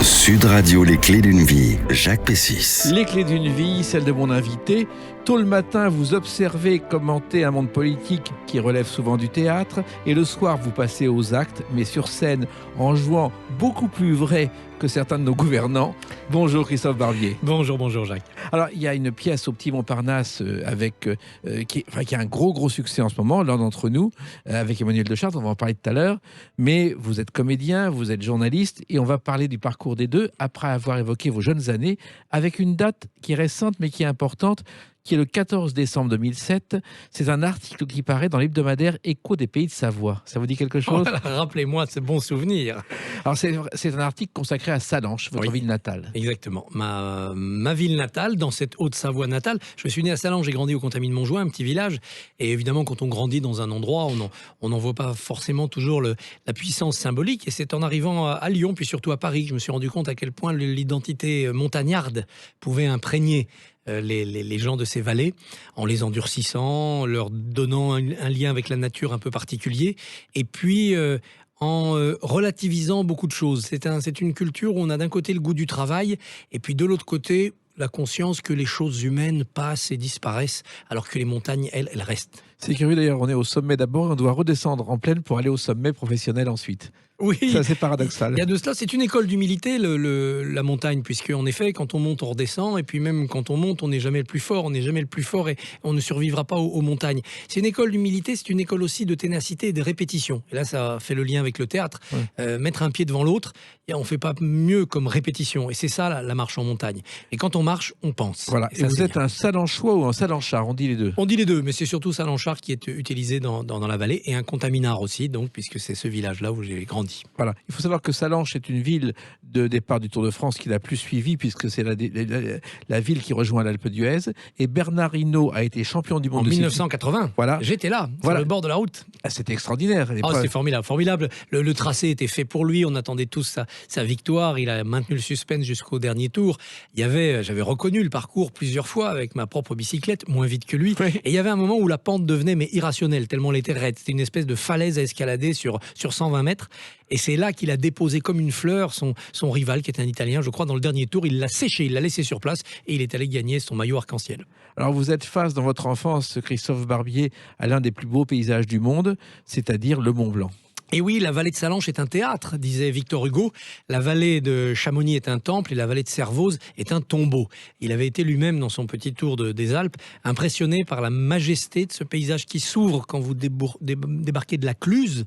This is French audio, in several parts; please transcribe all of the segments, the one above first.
Sud Radio, les clés d'une vie, Jacques Pessis. Les clés d'une vie, celle de mon invité. Tôt le matin, vous observez, commentez un monde politique qui relève souvent du théâtre. Et le soir, vous passez aux actes, mais sur scène, en jouant beaucoup plus vrai que certains de nos gouvernants. Bonjour Christophe Barbier. Bonjour Jacques. Alors, il y a une pièce au Petit Montparnasse qui a un gros succès en ce moment, l'un d'entre nous, avec Emmanuel de Chartres, on va en parler tout à l'heure. Mais vous êtes comédien, vous êtes journaliste, et on va parler du parcours des deux, après avoir évoqué vos jeunes années, avec une date qui est récente, mais qui est importante, qui est le 14 décembre 2007. C'est un article qui paraît dans l'hebdomadaire Écho des Pays de Savoie. Ça vous dit quelque chose? Rappelez-moi ce bon souvenir. Alors, c'est un article consacré à Sallanches, votre ville natale. Exactement. Ma ville natale, dans cette Haute-Savoie natale. Je suis né à Sallanches, j'ai grandi au Contamine Montjoie, un petit village. Et évidemment, quand on grandit dans un endroit, on n'en voit pas forcément toujours la puissance symbolique. Et c'est en arrivant à Lyon, puis surtout à Paris, que je me suis rendu compte à quel point l'identité montagnarde pouvait imprégner les gens de ces vallées, en les endurcissant, leur donnant un lien avec la nature un peu particulier, et puis en relativisant beaucoup de choses. C'est une culture où on a d'un côté le goût du travail, et puis de l'autre côté, la conscience que les choses humaines passent et disparaissent, alors que les montagnes, elles restent. C'est curieux d'ailleurs, on est au sommet d'abord, on doit redescendre en plaine pour aller au sommet professionnel ensuite. Oui, c'est assez paradoxal. Il y a de cela, c'est une école d'humilité, la montagne, puisque en effet, quand on monte, on redescend, et puis même quand on monte, on n'est jamais le plus fort, et on ne survivra pas aux montagnes. C'est une école d'humilité, c'est une école aussi de ténacité et de répétition. Et là, ça fait le lien avec le théâtre. Ouais. Mettre un pied devant l'autre, on ne fait pas mieux comme répétition. Et c'est ça, la marche en montagne. Et quand on marche, on pense. Voilà. Et vous êtes un Sallanchois ou un Sallanchard? On dit les deux. On dit les deux, mais c'est surtout Sallanchard qui est utilisé dans la vallée, et un Contaminard aussi, donc, puisque c'est ce village-là où j'ai grandi. Voilà. Il faut savoir que Sallanches est une ville de départ du Tour de France qui l'a plus suivi, puisque c'est la ville qui rejoint l'Alpe d'Huez. Et Bernard Hinault a été champion du monde en 1980. Voilà. J'étais là, sur le bord de la route. Ah, c'était extraordinaire. C'était formidable. Le tracé était fait pour lui. On attendait tous sa victoire. Il a maintenu le suspense jusqu'au dernier tour. J'avais reconnu le parcours plusieurs fois avec ma propre bicyclette, moins vite que lui. Oui. Et il y avait un moment où la pente devenait irrationnelle, tellement elle était raide. C'était une espèce de falaise à escalader sur 120 mètres. Et c'est là qu'il a déposé comme une fleur son rival, qui est un Italien, je crois, dans le dernier tour. Il l'a séché, il l'a laissé sur place et il est allé gagner son maillot arc-en-ciel. Alors vous êtes face, dans votre enfance, Christophe Barbier, à l'un des plus beaux paysages du monde, c'est-à-dire le Mont Blanc. Et oui, la vallée de Sallanches est un théâtre, disait Victor Hugo. La vallée de Chamonix est un temple et la vallée de Servoz est un tombeau. Il avait été lui-même, dans son petit tour des Alpes, impressionné par la majesté de ce paysage qui s'ouvre quand vous débarquez de la Cluse,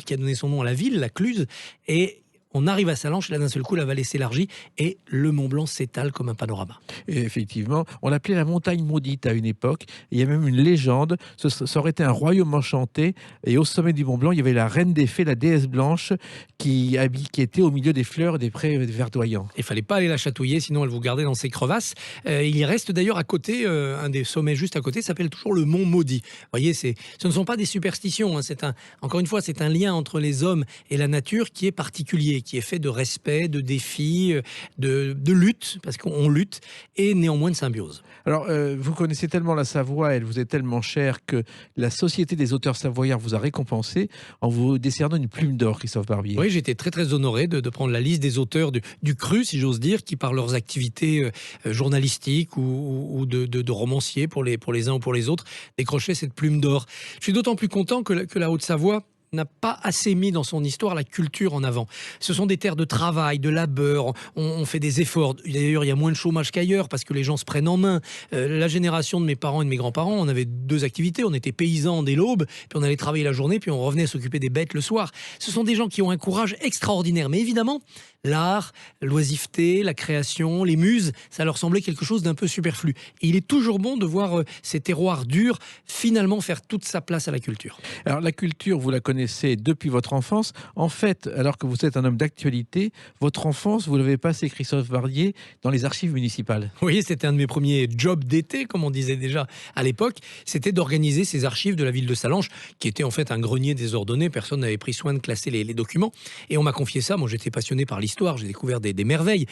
qui a donné son nom à la ville, la Cluse, et on arrive à Sallanches, là d'un seul coup la vallée s'élargit et le Mont Blanc s'étale comme un panorama. Et effectivement, on l'appelait la montagne maudite à une époque. Il y a même une légende, ça aurait été un royaume enchanté, et au sommet du Mont Blanc, il y avait la reine des fées, la déesse blanche, qui était au milieu des fleurs et des prés verdoyants. Il fallait pas aller la chatouiller, sinon elle vous gardait dans ses crevasses. Il y reste d'ailleurs à côté, un des sommets juste à côté, s'appelle toujours le Mont Maudit. Vous voyez, ce ne sont pas des superstitions, hein, encore une fois, c'est un lien entre les hommes et la nature qui est particulier, qui est fait de respect, de défis, de lutte, parce qu'on lutte, et néanmoins de symbiose. Alors, vous connaissez tellement la Savoie, elle vous est tellement chère que la Société des auteurs savoyards vous a récompensé en vous décernant une plume d'or, Christophe Barbier. Oui, j'étais très honoré de prendre la liste des auteurs du cru, si j'ose dire, qui par leurs activités journalistiques ou de romanciers pour les uns ou pour les autres, décrochaient cette plume d'or. Je suis d'autant plus content que la Haute-Savoie n'a pas assez mis dans son histoire la culture en avant. Ce sont des terres de travail, de labeur, on fait des efforts. D'ailleurs, il y a moins de chômage qu'ailleurs parce que les gens se prennent en main. La génération de mes parents et de mes grands-parents, on avait deux activités. On était paysans dès l'aube, puis on allait travailler la journée, puis on revenait s'occuper des bêtes le soir. Ce sont des gens qui ont un courage extraordinaire. Mais évidemment, l'art, l'oisiveté, la création, les muses, ça leur semblait quelque chose d'un peu superflu. Et il est toujours bon de voir ces terroirs durs finalement faire toute sa place à la culture. Alors la culture, vous la connaissez depuis votre enfance. En fait, alors que vous êtes un homme d'actualité, votre enfance, vous l'avez passé, Christophe Barbier, dans les archives municipales. Oui, c'était un de mes premiers jobs d'été, comme on disait déjà à l'époque. C'était d'organiser ces archives de la ville de Sallanches, qui était en fait un grenier désordonné. Personne n'avait pris soin de classer les documents. Et on m'a confié ça. Moi, j'étais passionné par l'histoire. J'ai découvert des merveilles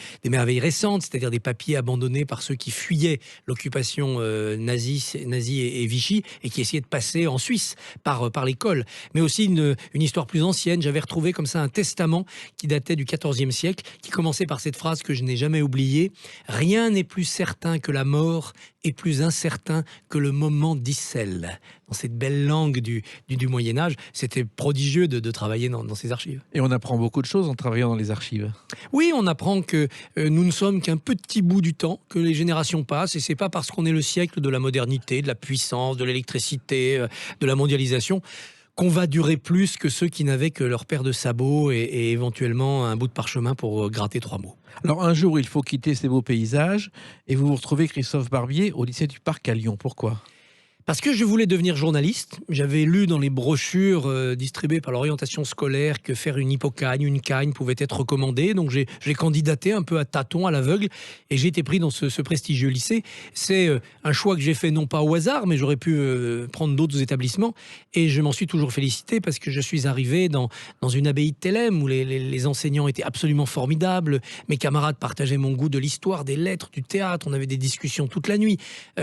récentes, c'est-à-dire des papiers abandonnés par ceux qui fuyaient l'occupation nazie et Vichy, et qui essayaient de passer en Suisse par l'école. Mais aussi une histoire plus ancienne. J'avais retrouvé comme ça un testament qui datait du XIVe siècle, qui commençait par cette phrase que je n'ai jamais oubliée. « Rien n'est plus certain que la mort et plus incertain que le moment d'Icelle ». Dans cette belle langue du Moyen-Âge, c'était prodigieux de travailler dans ces archives. Et on apprend beaucoup de choses en travaillant dans les archives. Oui, on apprend que nous ne sommes qu'un petit bout du temps, que les générations passent, et c'est pas parce qu'on est le siècle de la modernité, de la puissance, de l'électricité, de la mondialisation, qu'on va durer plus que ceux qui n'avaient que leur paire de sabots et éventuellement un bout de parchemin pour gratter 3 mots. Alors un jour, il faut quitter ces beaux paysages et vous vous retrouvez, Christophe Barbier, au lycée du Parc à Lyon. Pourquoi ? Parce que je voulais devenir journaliste. J'avais lu dans les brochures distribuées par l'orientation scolaire que faire une hypocagne, une cagne pouvait être recommandé. Donc j'ai candidaté un peu à tâtons, à l'aveugle, et j'ai été pris dans ce prestigieux lycée. C'est un choix que j'ai fait non pas au hasard, mais j'aurais pu prendre d'autres établissements. Et je m'en suis toujours félicité parce que je suis arrivé dans une abbaye de Thélème où les enseignants étaient absolument formidables. Mes camarades partageaient mon goût de l'histoire, des lettres, du théâtre. On avait des discussions toute la nuit.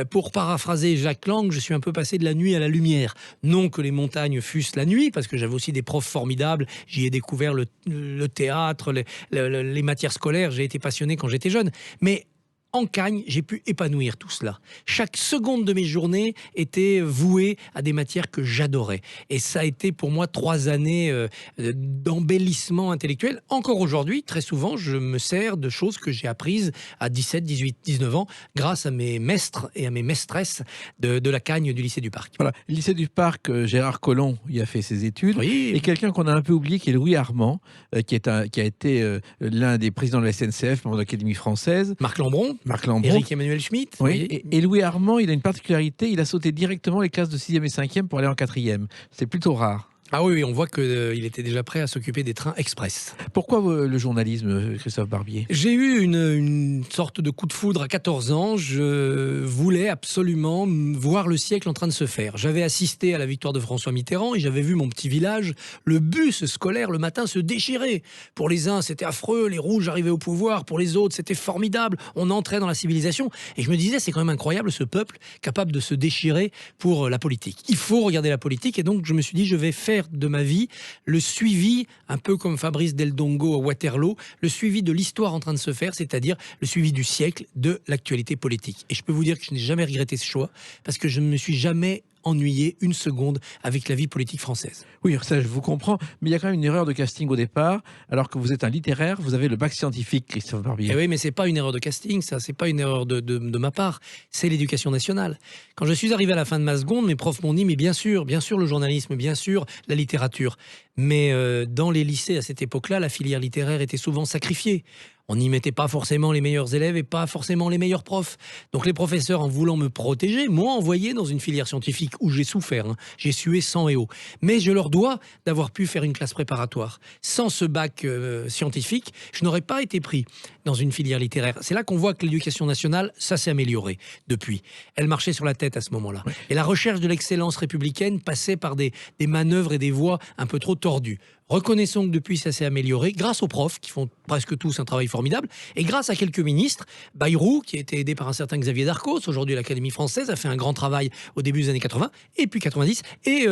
Pour paraphraser Jacques Lang, je suis un peu passé de la nuit à la lumière. Non que les montagnes fussent la nuit, parce que j'avais aussi des profs formidables. J'y ai découvert le théâtre, les matières scolaires. J'ai été passionné quand j'étais jeune. Mais en Cagne, j'ai pu épanouir tout cela. Chaque seconde de mes journées était vouée à des matières que j'adorais. Et ça a été pour moi 3 années d'embellissement intellectuel. Encore aujourd'hui, très souvent, je me sers de choses que j'ai apprises à 17, 18, 19 ans grâce à mes maîtres et à mes maîtresses de la Cagne du lycée du Parc. Voilà, le lycée du Parc, Gérard Collomb y a fait ses études. Oui. Et quelqu'un qu'on a un peu oublié, qui est Louis Armand, qui a été l'un des présidents de la SNCF, membre de l'Académie française. Marc Lambron. Éric Emmanuel Schmitt. Oui. Et Louis Armand, il a une particularité, il a sauté directement les classes de 6e et 5e pour aller en 4e. C'est plutôt rare. Ah oui, on voit qu'il était déjà prêt à s'occuper des trains express. Pourquoi le journalisme, Christophe Barbier ? J'ai eu une sorte de coup de foudre à 14 ans. Je voulais absolument voir le siècle en train de se faire. J'avais assisté à la victoire de François Mitterrand et j'avais vu mon petit village, le bus scolaire le matin se déchirer. Pour les uns, c'était affreux, les rouges arrivaient au pouvoir. Pour les autres, c'était formidable. On entrait dans la civilisation. Et je me disais, c'est quand même incroyable ce peuple capable de se déchirer pour la politique. Il faut regarder la politique et donc je me suis dit, je vais faire de ma vie le suivi, un peu comme Fabrice Del Dongo à Waterloo, le suivi de l'histoire en train de se faire, c'est-à-dire le suivi du siècle de l'actualité politique. Et je peux vous dire que je n'ai jamais regretté ce choix parce que je ne me suis jamais ennuyé une seconde avec la vie politique française. Oui, ça je vous comprends, mais il y a quand même une erreur de casting au départ. Alors que vous êtes un littéraire, vous avez le bac scientifique, Christophe Barbier. Et oui, mais c'est pas une erreur de casting, ça, c'est pas une erreur de ma part, c'est l'éducation nationale. Quand je suis arrivé à la fin de ma seconde, mes profs m'ont dit, mais bien sûr le journalisme, bien sûr la littérature. Mais dans les lycées à cette époque-là, la filière littéraire était souvent sacrifiée. On n'y mettait pas forcément les meilleurs élèves et pas forcément les meilleurs profs. Donc les professeurs, en voulant me protéger, m'ont envoyé dans une filière scientifique où j'ai souffert. J'ai sué sang et eau. Mais je leur dois d'avoir pu faire une classe préparatoire. Sans ce bac scientifique, je n'aurais pas été pris dans une filière littéraire. C'est là qu'on voit que l'éducation nationale, ça s'est amélioré depuis. Elle marchait sur la tête à ce moment-là. Ouais. Et la recherche de l'excellence républicaine passait par des manœuvres et des voies un peu trop tordues. Reconnaissons que depuis, ça s'est amélioré grâce aux profs qui font presque tous un travail formidable et grâce à quelques ministres. Bayrou, qui a été aidé par un certain Xavier Darcos, aujourd'hui l'Académie française, a fait un grand travail au début des années 80 et puis 90. Et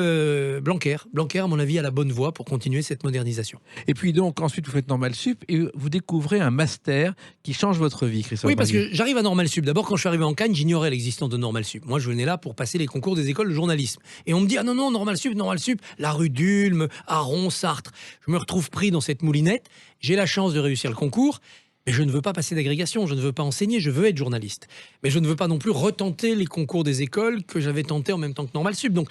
Blanquer, à mon avis, a la bonne voie pour continuer cette modernisation. Et puis donc, ensuite, vous faites Normal Sup et vous découvrez un master qui change votre vie, Christophe. Oui, parce que j'arrive à Normal Sup. D'abord, quand je suis arrivé en Cagne, j'ignorais l'existence de Normal Sup. Moi, je venais là pour passer les concours des écoles de journalisme. Et on me dit, ah non, Normal Sup, la rue d'Ulm, Aron, Sartre. Je me retrouve pris dans cette moulinette. J'ai la chance de réussir le concours. Mais je ne veux pas passer d'agrégation, je ne veux pas enseigner, je veux être journaliste. Mais je ne veux pas non plus retenter les concours des écoles que j'avais tentés en même temps que Normal Sup. Donc,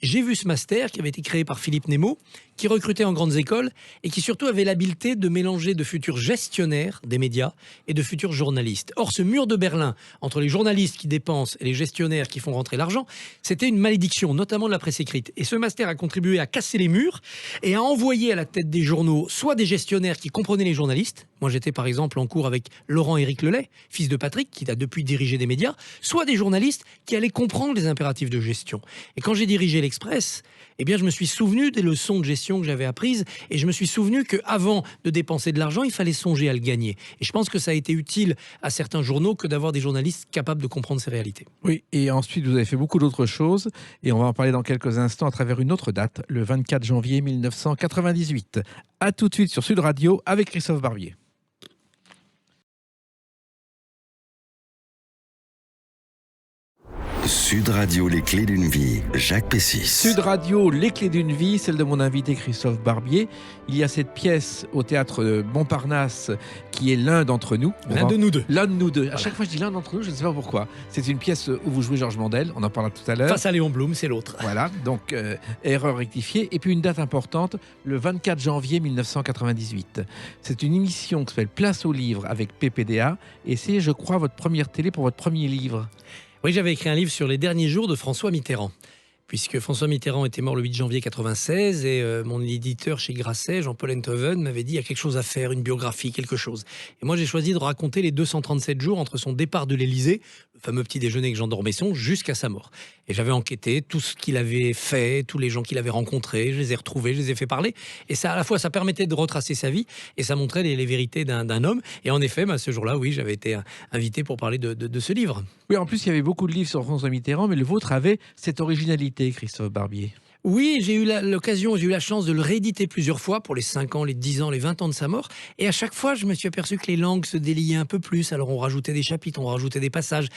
j'ai vu ce master qui avait été créé par Philippe Nemo, qui recrutait en grandes écoles et qui surtout avait l'habileté de mélanger de futurs gestionnaires des médias et de futurs journalistes. Or, ce mur de Berlin entre les journalistes qui dépensent et les gestionnaires qui font rentrer l'argent, c'était une malédiction, notamment de la presse écrite. Et ce master a contribué à casser les murs et à envoyer à la tête des journaux soit des gestionnaires qui comprenaient les journalistes, Moi, j'étais par exemple en cours avec Laurent-Éric Lelay, fils de Patrick, qui a depuis dirigé des médias, soit des journalistes qui allaient comprendre les impératifs de gestion. Et quand j'ai dirigé l'Express, eh bien, je me suis souvenu des leçons de gestion que j'avais apprises et je me suis souvenu qu'avant de dépenser de l'argent, il fallait songer à le gagner. Et je pense que ça a été utile à certains journaux que d'avoir des journalistes capables de comprendre ces réalités. Oui, et ensuite vous avez fait beaucoup d'autres choses et on va en parler dans quelques instants à travers une autre date, le 24 janvier 1998. À tout de suite sur Sud Radio avec Christophe Barbier. Sud Radio, les clés d'une vie, Jacques Pessis. Sud Radio, les clés d'une vie, celle de mon invité Christophe Barbier. Il y a cette pièce au théâtre de Montparnasse qui est l'un d'entre nous. L'un de nous deux. L'un de nous deux. Voilà. À chaque fois je dis l'un d'entre nous, je ne sais pas pourquoi. C'est une pièce où vous jouez Georges Mandel, on en parlera tout à l'heure. Face à Léon Blum, c'est l'autre. Voilà, donc erreur rectifiée. Et puis une date importante, le 24 janvier 1998. C'est une émission qui s'appelle Place au livre avec PPDA. Et c'est, je crois, votre première télé pour votre premier livre. Oui, j'avais écrit un livre sur les derniers jours de François Mitterrand. Puisque François Mitterrand était mort le 8 janvier 1996 et mon éditeur chez Grasset, Jean-Paul Enthoven, m'avait dit il y a quelque chose à faire, une biographie, quelque chose. Et moi j'ai choisi de raconter les 237 jours entre son départ de l'Élysée, le fameux petit déjeuner que Jean d'Ormesson, jusqu'à sa mort. Et j'avais enquêté tout ce qu'il avait fait, tous les gens qu'il avait rencontrés, je les ai retrouvés, je les ai fait parler. Et ça, à la fois, ça permettait de retracer sa vie et ça montrait les vérités d'un homme. Et en effet, ce jour-là, oui, j'avais été invité pour parler de ce livre. Oui, en plus il y avait beaucoup de livres sur François Mitterrand, mais le vôtre avait cette originalité, Christophe Barbier. Oui, j'ai eu l'occasion, j'ai eu la chance de le rééditer plusieurs fois pour les 5 ans, les 10 ans, les 20 ans de sa mort. Et à chaque fois, je me suis aperçu que les langues se déliaient un peu plus. Alors on rajoutait des chapitres, on rajoutait des passages.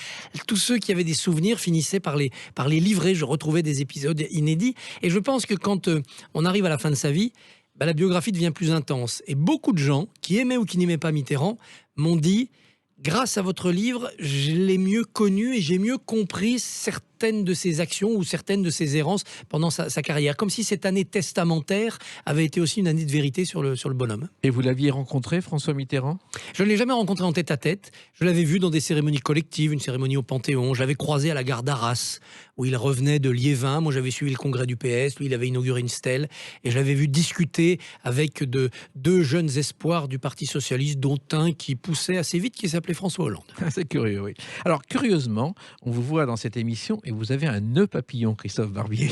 Tous ceux qui avaient des souvenirs finissaient par les livrer. Je retrouvais des épisodes inédits. Et je pense que quand on arrive à la fin de sa vie, la biographie devient plus intense. Et beaucoup de gens qui aimaient ou qui n'aimaient pas Mitterrand m'ont dit... Grâce à votre livre, je l'ai mieux connu et j'ai mieux compris certaines de ses actions ou certaines de ses errances pendant sa carrière. Comme si cette année testamentaire avait été aussi une année de vérité sur le bonhomme. Et vous l'aviez rencontré, François Mitterrand ? Je ne l'ai jamais rencontré en tête-à-tête. Je l'avais vu dans des cérémonies collectives, une cérémonie au Panthéon. Je l'avais croisé à la gare d'Arras, où il revenait de Liévin. Moi, j'avais suivi le congrès du PS. Lui, il avait inauguré une stèle. Et je l'avais vu discuter avec deux jeunes espoirs du Parti socialiste, dont un qui poussait assez vite, qui s'appelait François Hollande. C'est curieux, oui. Alors, curieusement, on vous voit dans cette émission et vous avez un nœud papillon, Christophe Barbier.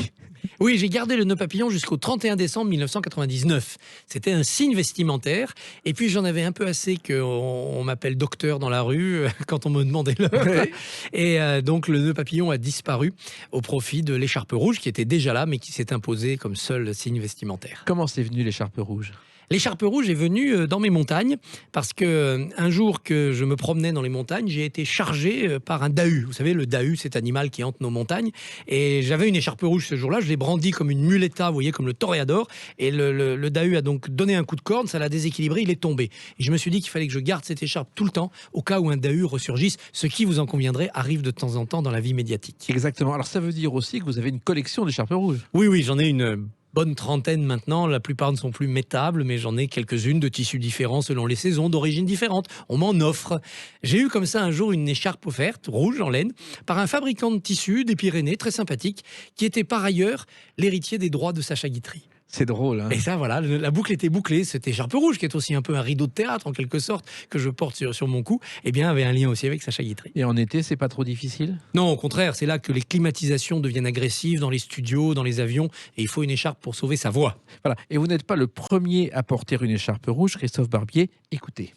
Oui, j'ai gardé le nœud papillon jusqu'au 31 décembre 1999. C'était un signe vestimentaire. Et puis, j'en avais un peu assez qu'on m'appelle docteur dans la rue quand on me demandait l'heure. Oui. Et donc, le nœud papillon a disparu au profit de l'écharpe rouge qui était déjà là, mais qui s'est imposée comme seul signe vestimentaire. Comment c'est venu l'écharpe rouge ? L'écharpe rouge est venue dans mes montagnes parce que un jour que je me promenais dans les montagnes, j'ai été chargé par un dahu. Vous savez, le dahu, cet animal qui hante nos montagnes. Et j'avais une écharpe rouge ce jour-là. Je l'ai brandie comme une muleta, vous voyez, comme le toréador. Et le dahu a donc donné un coup de corne, ça l'a déséquilibré, il est tombé. Et je me suis dit qu'il fallait que je garde cette écharpe tout le temps au cas où un dahu ressurgisse, ce qui, vous en conviendrez, arrive de temps en temps dans la vie médiatique. Exactement. Alors, ça veut dire aussi que vous avez une collection d'écharpes rouges. Oui, j'en ai une bonne trentaine maintenant. La plupart ne sont plus métables, mais j'en ai quelques-unes de tissus différents selon les saisons, d'origines différentes. On m'en offre. J'ai eu comme ça un jour une écharpe offerte, rouge en laine, par un fabricant de tissus des Pyrénées, très sympathique, qui était par ailleurs l'héritier des droits de Sacha Guitry. C'est drôle, hein. Et ça, voilà, la boucle était bouclée. Cette écharpe rouge, qui est aussi un peu un rideau de théâtre, en quelque sorte, que je porte sur mon cou, eh bien, avait un lien aussi avec Sacha Guitry. Et en été, c'est pas trop difficile ? Non, au contraire, c'est là que les climatisations deviennent agressives dans les studios, dans les avions, et il faut une écharpe pour sauver sa voix. Voilà. Et vous n'êtes pas le premier à porter une écharpe rouge, Christophe Barbier. Écoutez.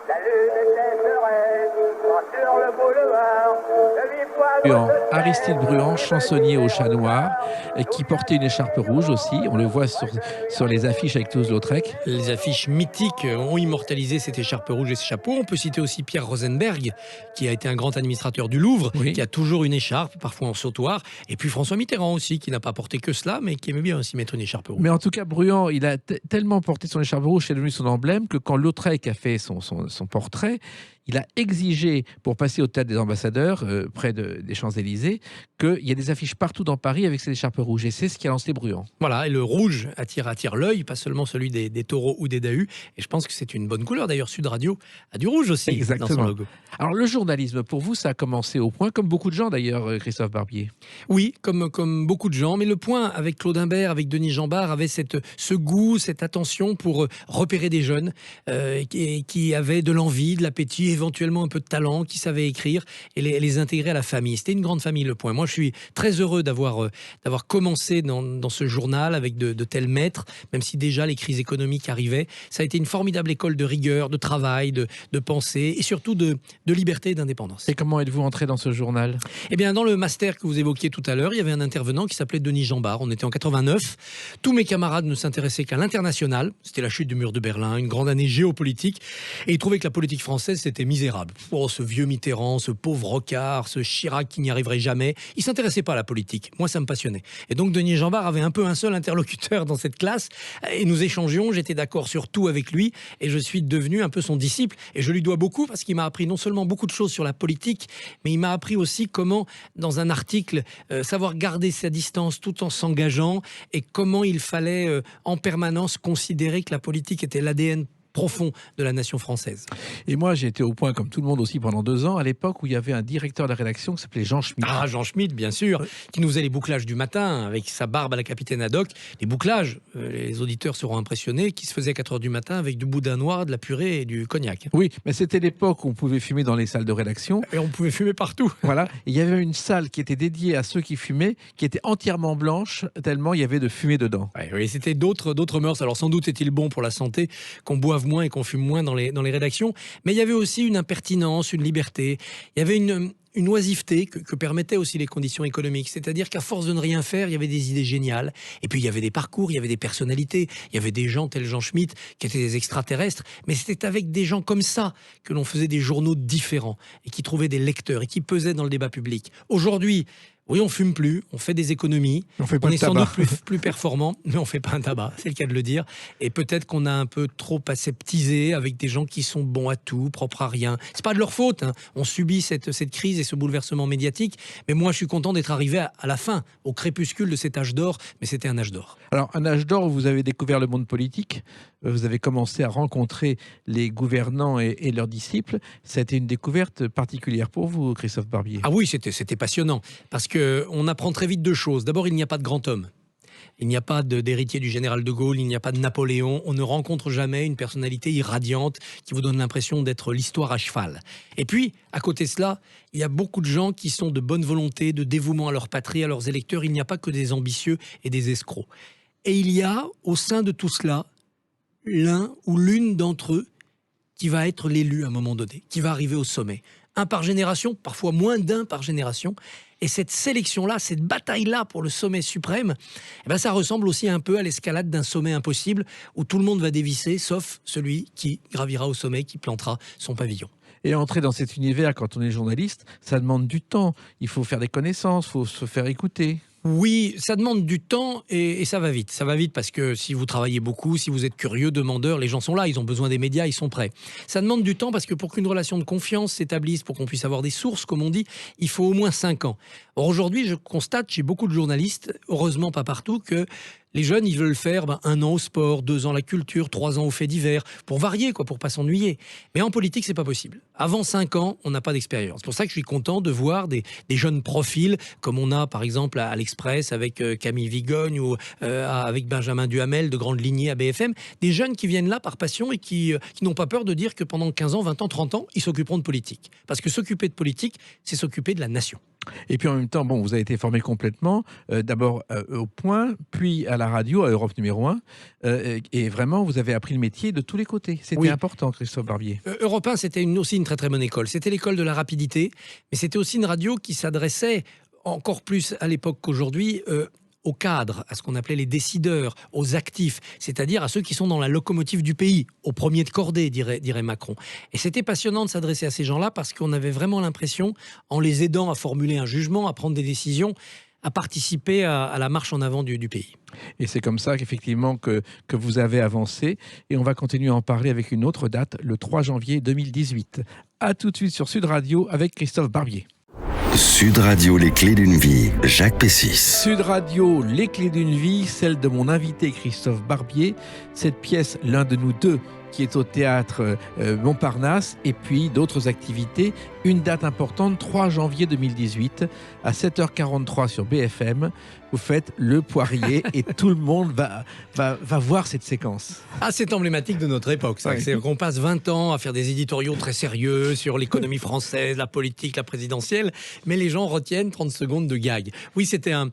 La lune était sereine, sur le boulevard, de Bruand, Aristide Bruand, chansonnier au chat noir, qui portait une écharpe rouge aussi. On le voit sur les affiches avec Toulouse-Lautrec. Les affiches mythiques ont immortalisé cette écharpe rouge et ce chapeau. On peut citer aussi Pierre Rosenberg, qui a été un grand administrateur du Louvre, Oui. qui a toujours une écharpe, parfois en sautoir. Et puis François Mitterrand aussi, qui n'a pas porté que cela, mais qui aimait bien aussi mettre une écharpe rouge. Mais en tout cas, Bruand, il a tellement porté son écharpe rouge, c'est devenu son emblème, que quand Lautrec a fait son portrait, il a exigé, pour passer au Théâtre des Ambassadeurs, près des Champs-Élysées, qu'il y ait des affiches partout dans Paris avec ces écharpes rouges. Et c'est ce qui a lancé Bruand. Voilà, et le rouge attire l'œil, pas seulement celui des taureaux ou des dahus. Et je pense que c'est une bonne couleur. D'ailleurs, Sud Radio a du rouge aussi dans son logo. Alors, le journalisme, pour vous, ça a commencé au Point, comme beaucoup de gens d'ailleurs, Christophe Barbier. Oui, comme beaucoup de gens. Mais le Point, avec Claude Imbert, avec Denis Jambard, avait ce goût, cette attention pour repérer des jeunes qui avaient de l'envie, de l'appétit, éventuellement un peu de talent, qui savaient écrire et les intégrer à la famille. C'était une grande famille, le Point. Moi, je suis très heureux d'avoir commencé dans ce journal avec de tels maîtres, même si déjà les crises économiques arrivaient. Ça a été une formidable école de rigueur, de travail, de pensée et surtout de liberté et d'indépendance. Et comment êtes-vous entré dans ce journal ? Eh bien, dans le master que vous évoquiez tout à l'heure, il y avait un intervenant qui s'appelait Denis Jambard. On était en 89. Tous mes camarades ne s'intéressaient qu'à l'international. C'était la chute du mur de Berlin, une grande année géopolitique. Et ils trouvaient que la politique française, c'était misérable. Oh, ce vieux Mitterrand, ce pauvre Rocard, ce Chirac qui n'y arriverait jamais. Ils ne s'intéressaient pas à la politique. Moi, ça me passionnait. Et donc, Denis Jambard avait un peu un seul interlocuteur dans cette classe. Et nous échangions. J'étais d'accord sur tout avec lui. Et je suis devenu un peu son disciple. Et je lui dois beaucoup parce qu'il m'a appris non seulement beaucoup de choses sur la politique, mais il m'a appris aussi comment, dans un article, savoir garder sa distance tout en s'engageant et comment il fallait en permanence considérer que la politique était l'ADN profond de la nation française. Et moi, j'ai été au Point, comme tout le monde aussi, pendant 2 ans, à l'époque où il y avait un directeur de la rédaction qui s'appelait Jean Schmitt. Ah, Jean Schmitt, bien sûr, qui nous faisait les bouclages du matin, avec sa barbe à la capitaine Haddock. Les bouclages, les auditeurs seront impressionnés, qui se faisaient à 4h du matin avec du boudin noir, de la purée et du cognac. Oui, mais c'était l'époque où on pouvait fumer dans les salles de rédaction. Et on pouvait fumer partout. Voilà, et il y avait une salle qui était dédiée à ceux qui fumaient, qui était entièrement blanche, tellement il y avait de fumée dedans. Oui, c'était d'autres mœurs. Alors sans doute est-il bon pour la santé qu'on boive moins et qu'on fume moins dans les rédactions, mais il y avait aussi une impertinence, une liberté, il y avait une oisiveté que permettaient aussi les conditions économiques. C'est-à-dire qu'à force de ne rien faire, il y avait des idées géniales. Et puis il y avait des parcours, il y avait des personnalités, il y avait des gens tels Jean Schmitt qui étaient des extraterrestres. Mais c'était avec des gens comme ça que l'on faisait des journaux différents et qui trouvaient des lecteurs et qui pesaient dans le débat public. Aujourd'hui, oui, on fume plus, on fait des économies, on est sans doute plus performant, mais on fait pas un tabac, c'est le cas de le dire. Et peut-être qu'on a un peu trop aseptisé avec des gens qui sont bons à tout, propres à rien. C'est pas de leur faute, hein. On subit cette crise et ce bouleversement médiatique, mais moi je suis content d'être arrivé à la fin, au crépuscule de cet âge d'or, mais c'était un âge d'or. Alors, un âge d'or où vous avez découvert le monde politique, vous avez commencé à rencontrer les gouvernants et leurs disciples. Ça a été une découverte particulière pour vous, Christophe Barbier. Ah oui, c'était passionnant, parce qu'on apprend très vite 2 choses. D'abord, il n'y a pas de grand homme. Il n'y a pas d'héritier du général de Gaulle, il n'y a pas de Napoléon. On ne rencontre jamais une personnalité irradiante qui vous donne l'impression d'être l'histoire à cheval. Et puis, à côté de cela, il y a beaucoup de gens qui sont de bonne volonté, de dévouement à leur patrie, à leurs électeurs. Il n'y a pas que des ambitieux et des escrocs. Et il y a, au sein de tout cela, l'un ou l'une d'entre eux qui va être l'élu à un moment donné, qui va arriver au sommet. Un par génération, parfois moins d'un par génération. Et cette sélection-là, cette bataille-là pour le sommet suprême, eh ben ça ressemble aussi un peu à l'escalade d'un sommet impossible où tout le monde va dévisser, sauf celui qui gravira au sommet, qui plantera son pavillon. Et entrer dans cet univers, quand on est journaliste, ça demande du temps. Il faut faire des connaissances, il faut se faire écouter. Oui, ça demande du temps et ça va vite. Ça va vite parce que si vous travaillez beaucoup, si vous êtes curieux, demandeur, les gens sont là, ils ont besoin des médias, ils sont prêts. Ça demande du temps parce que pour qu'une relation de confiance s'établisse, pour qu'on puisse avoir des sources, comme on dit, il faut au moins 5 ans. Or aujourd'hui, je constate chez beaucoup de journalistes, heureusement pas partout, que les jeunes, ils veulent faire 1 an au sport, 2 ans à la culture, 3 ans aux faits divers, pour varier, pour pas s'ennuyer. Mais en politique, c'est pas possible. Avant 5 ans, on n'a pas d'expérience. C'est pour ça que je suis content de voir des jeunes profils, comme on a par exemple à l'Express avec Camille Vigogne ou avec Benjamin Duhamel de grande lignée à BFM. Des jeunes qui viennent là par passion et qui n'ont pas peur de dire que pendant 15 ans, 20 ans, 30 ans, ils s'occuperont de politique. Parce que s'occuper de politique, c'est s'occuper de la nation. Et puis en même temps, vous avez été formé complètement, d'abord au Point, puis à la radio, à Europe numéro 1, et vraiment, vous avez appris le métier de tous les côtés. C'était important, Christophe Barbier. Europe 1, c'était aussi une très très bonne école. C'était l'école de la rapidité, mais c'était aussi une radio qui s'adressait encore plus à l'époque qu'aujourd'hui aux cadres, à ce qu'on appelait les décideurs, aux actifs, c'est-à-dire à ceux qui sont dans la locomotive du pays, au premier de cordée, dirait Macron. Et c'était passionnant de s'adresser à ces gens-là parce qu'on avait vraiment l'impression, en les aidant à formuler un jugement, à prendre des décisions, à participer à la marche en avant du pays. Et c'est comme ça qu'effectivement que vous avez avancé. Et on va continuer à en parler avec une autre date, le 3 janvier 2018. À tout de suite sur Sud Radio avec Christophe Barbier. Sud Radio, les clés d'une vie, Jacques Pessis. Sud Radio, les clés d'une vie, celle de mon invité Christophe Barbier. Cette pièce, l'un de nous deux, qui est au théâtre Montparnasse, et puis d'autres activités. Une date importante, 3 janvier 2018, à 7h43 sur BFM. Vous faites Le Poirier et tout le monde va voir cette séquence. Ah, c'est emblématique de notre époque. Ça. Oui. C'est qu'on passe 20 ans à faire des éditoriaux très sérieux sur l'économie française, la politique, la présidentielle, mais les gens retiennent 30 secondes de gag. Oui, c'était un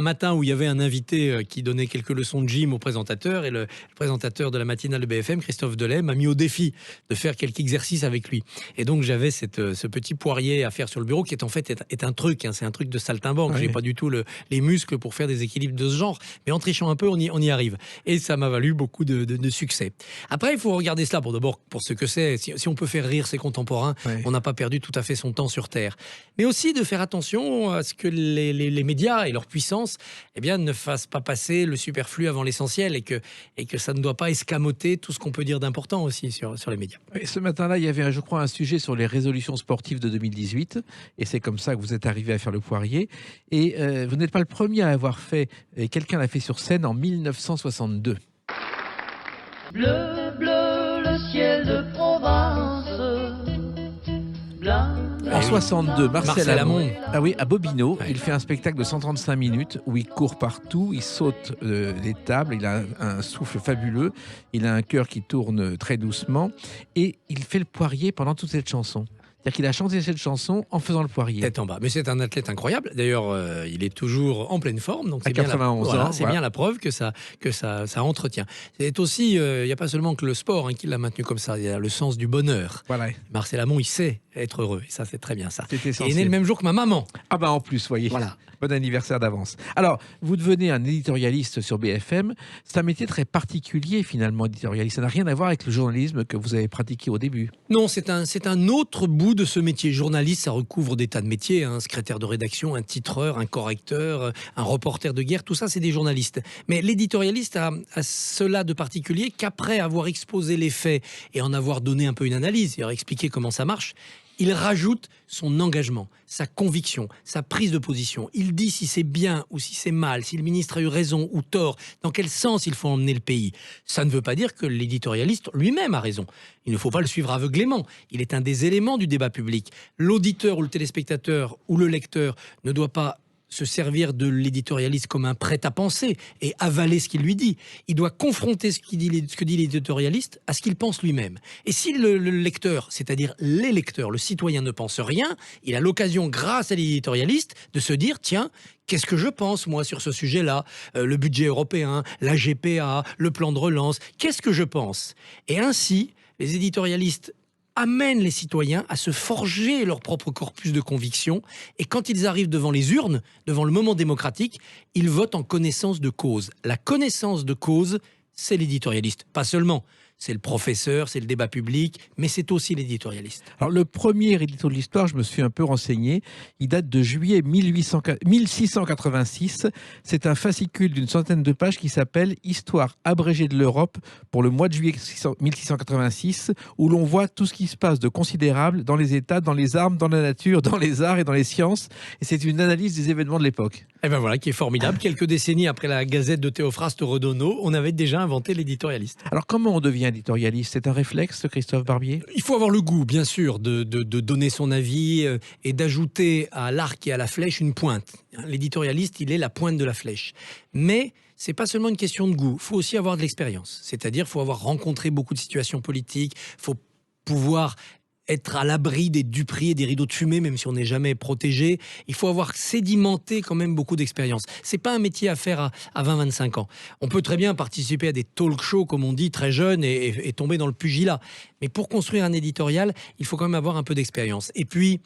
matin où il y avait un invité qui donnait quelques leçons de gym au présentateur, et le présentateur de la matinale de BFM, Christophe Delay, m'a mis au défi de faire quelques exercices avec lui. Et donc j'avais ce petit poirier à faire sur le bureau qui est un truc, hein, c'est un truc de saltimbanque. Oui. J'ai pas du tout les muscles pour faire des équilibres de ce genre, mais en trichant un peu, on y arrive. Et ça m'a valu beaucoup de succès. Après, il faut regarder cela d'abord pour ce que c'est. Si on peut faire rire ses contemporains, Oui. on n'a pas perdu tout à fait son temps sur Terre. Mais aussi de faire attention à ce que les médias et leur puissance ne fassent pas passer le superflu avant l'essentiel, et que ça ne doit pas escamoter tout ce qu'on peut dire d'important aussi sur les médias. Et ce matin-là, il y avait, je crois, un sujet sur les résolutions sportives de 2018, et c'est comme ça que vous êtes arrivé à faire Le Poirier. Et vous n'êtes pas le premier à l'avoir fait, et quelqu'un l'a fait sur scène en 1962. Bleu, bleu, le ciel de Provence. Blanc. En 62, Marcel Amont. Amont, ah oui, à Bobino, Ouais. il fait un spectacle de 135 minutes où il court partout, il saute les tables, il a un souffle fabuleux, il a un cœur qui tourne très doucement, et il fait Le Poirier pendant toute cette chanson. C'est-à-dire qu'il a chanté cette chanson en faisant Le Poirier. Tête en bas. Mais c'est un athlète incroyable. D'ailleurs, il est toujours en pleine forme. Donc À c'est bien 91 ans, c'est voilà. bien la preuve que ça entretient. C'est aussi, il n'y a pas seulement que le sport qui l'a maintenu comme ça. Il y a le sens du bonheur. Voilà, Marcel Amont, il sait être heureux. Et ça, c'est très bien ça. c'est Et il est né essentiel. le même jour que ma maman. Ah bah en plus, voyez. Voilà. Bon anniversaire d'avance. Alors, vous devenez un éditorialiste sur BFM. C'est un métier très particulier finalement, éditorialiste. Ça n'a rien à voir avec le journalisme que vous avez pratiqué au début. Non, c'est un autre bout de ce métier. Journaliste, ça recouvre des tas de métiers. Un secrétaire de rédaction, un titreur, un correcteur, un reporter de guerre, tout ça, c'est des journalistes. Mais l'éditorialiste a cela de particulier qu'après avoir exposé les faits et en avoir donné un peu une analyse, et avoir expliqué comment ça marche, il rajoute son engagement, sa conviction, sa prise de position. Il dit si c'est bien ou si c'est mal, si le ministre a eu raison ou tort, dans quel sens il faut emmener le pays. Ça ne veut pas dire que l'éditorialiste lui-même a raison. Il ne faut pas le suivre aveuglément. Il est un des éléments du débat public. L'auditeur ou le téléspectateur ou le lecteur ne doit pas se servir de l'éditorialiste comme un prêt-à-penser et avaler ce qu'il lui dit. Il doit confronter ce que dit l'éditorialiste à ce qu'il pense lui-même. Et si le lecteur, c'est-à-dire les lecteurs, le citoyen ne pense rien, il a l'occasion, grâce à l'éditorialiste, de se dire, tiens, qu'est-ce que je pense, moi, sur ce sujet-là ? Le budget européen, la GPA, le plan de relance, qu'est-ce que je pense ? Et ainsi, les éditorialistes amènent les citoyens à se forger leur propre corpus de conviction, et quand ils arrivent devant les urnes, devant le moment démocratique, ils votent en connaissance de cause. La connaissance de cause, c'est l'éditorialiste. Pas seulement. C'est le professeur, c'est le débat public, mais c'est aussi l'éditorialiste. Alors, le premier édito de l'histoire, je me suis un peu renseigné, il date de juillet 1686. C'est un fascicule d'une centaine de pages qui s'appelle « Histoire abrégée de l'Europe » pour le mois de juillet 1686, où l'on voit tout ce qui se passe de considérable dans les États, dans les armes, dans la nature, dans les arts et dans les sciences. Et c'est une analyse des événements de l'époque. Et ben voilà, qui est formidable. Quelques décennies après la Gazette de Théophraste Redonneau, on avait déjà inventé l'éditorialiste. Alors, comment on devient éditorialiste ? C'est un réflexe, Christophe Barbier ? Il faut avoir le goût, bien sûr, de donner son avis et d'ajouter à l'arc et à la flèche une pointe. L'éditorialiste, il est la pointe de la flèche. Mais c'est pas seulement une question de goût. Il faut aussi avoir de l'expérience. C'est-à-dire, il faut avoir rencontré beaucoup de situations politiques. Il faut pouvoir être à l'abri des duperies et des rideaux de fumée, même si on n'est jamais protégé. Il faut avoir sédimenté quand même beaucoup d'expérience. C'est pas un métier à faire à 20-25 ans. On peut très bien participer à des talk shows, comme on dit, très jeune et tomber dans le pugilat. Mais pour construire un éditorial, il faut quand même avoir un peu d'expérience. Et puis,